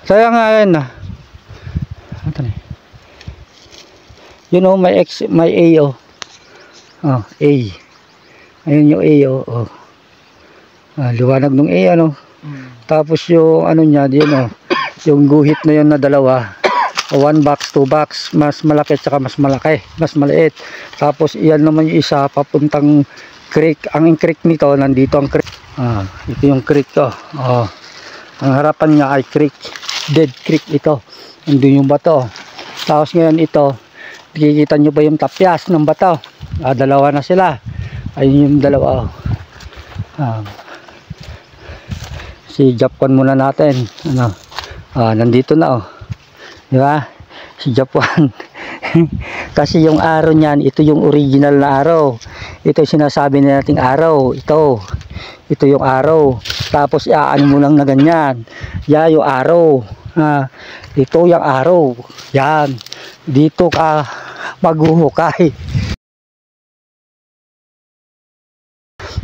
Kaya nga yan na. Ito na. Yun o, may A o. Oh, A. Ayun yung A o. Oh. Liwanag ng A ano. Tapos yung ano niya, yun o. Yung guhit na yun na dalawa. 1 box, 2 box. Mas malaki at saka mas malaki. Mas maliit. Tapos iyan naman yung isa papuntang creek. Ang creek nito, nandito ang creek. Ito yung creek ko. Oh. Ang harapan niya ay creek. Dead creek ito. Nandun yung bato. Tapos ngayon ito, nakikita nyo ba yung tapyas ng bato? Dalawa na sila. Ayun yung dalawa. Si Japan muna natin. Ano? Nandito na oh. Di ba? Si Japan. Kasi yung araw niyan, ito yung original na araw. Ito yung sinasabi nating araw. Ito yung araw. Tapos ano mo lang na ganyan. Yan yung araw. Ito yung araw. Yan. Dito ka maghuhukay.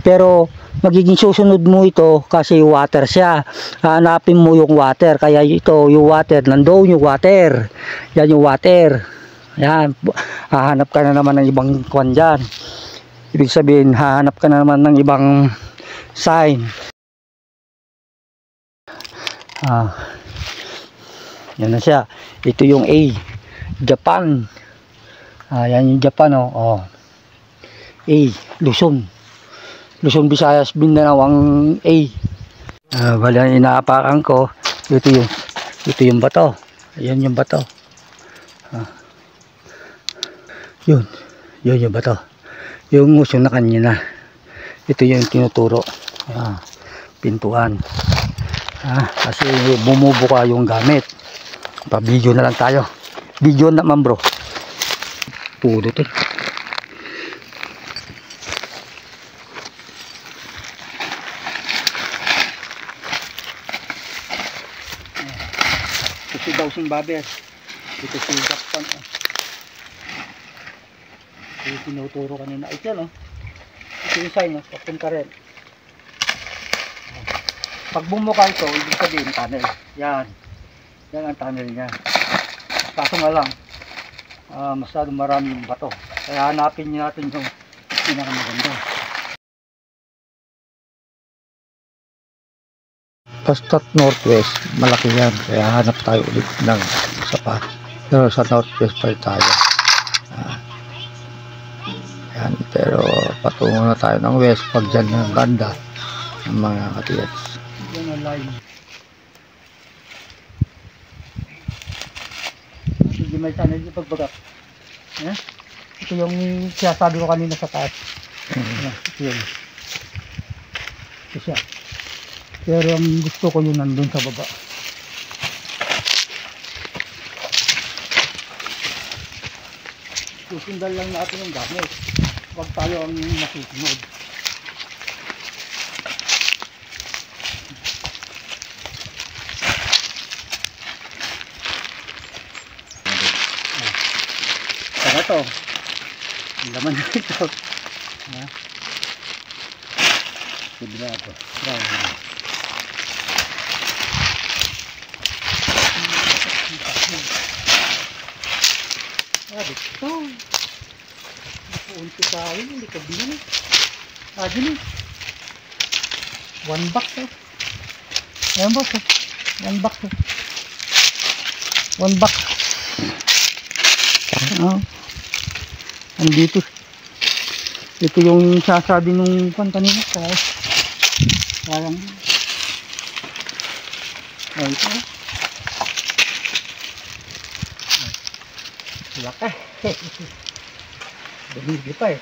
Pero magiging susunod mo ito kasi water siya. Hanapin mo yung water. Kaya ito yung water. Nandoon yung water. Yan yung water. Yan. Hahanap ka na naman ng ibang kwan dyan. Ibig sabihin, hahanap ka na naman ng ibang sign. Yan na siya. Ito yung A. Japan. Yan yung Japan oh. A. Luzon. Luzon, Visayas, Mindanao ang A. Wala inaapakan ko. Ito yung bato. Ayan yung bato. Yun yung bato. Yung uso na kanya na. Ito yung tinuturo. Pintuan. Kasi bumubuka yung gamit. Pa-video na lang tayo. Video naman bro. Pudo to. Ito daw sing baber. Ito si Japan. Ito tinuturo kanina. Ito no. Ito yung sign no. Papunta rin. Pag bumuka ito, ibig sabihin tunnel. Yan. Yan ang tunnel niya. Kaso nga lang, masyadong maraming bato. Kaya hanapin natin yung pinakamaganda. Basta't northwest, malaki yan. Kaya hanap tayo ulit ng isa pa. Pero sa northwest pa tayo. Yan. Pero patungo na tayo ng west pag dyan ng banda ng mga katiyats. Yan ang line. Hindi may tunnel yung pagbagak. Ito yung sinasabi ko kanina sa taas. Ito yun. Ito siya. Pero ang gusto ko yung nandun sa baba. Susundan lang natin yung gamit. Huwag tayo ang masusunod. Saka to. Ang laman na ito. Sigurado. Bravo. Dito. Napunti tayo. Hindi ka bini. Gini. 1 box Ayan boss. 1 box 1 box. Andito. Ito yung sasabi nung kanina. Parang ito. Laki. Bumili pa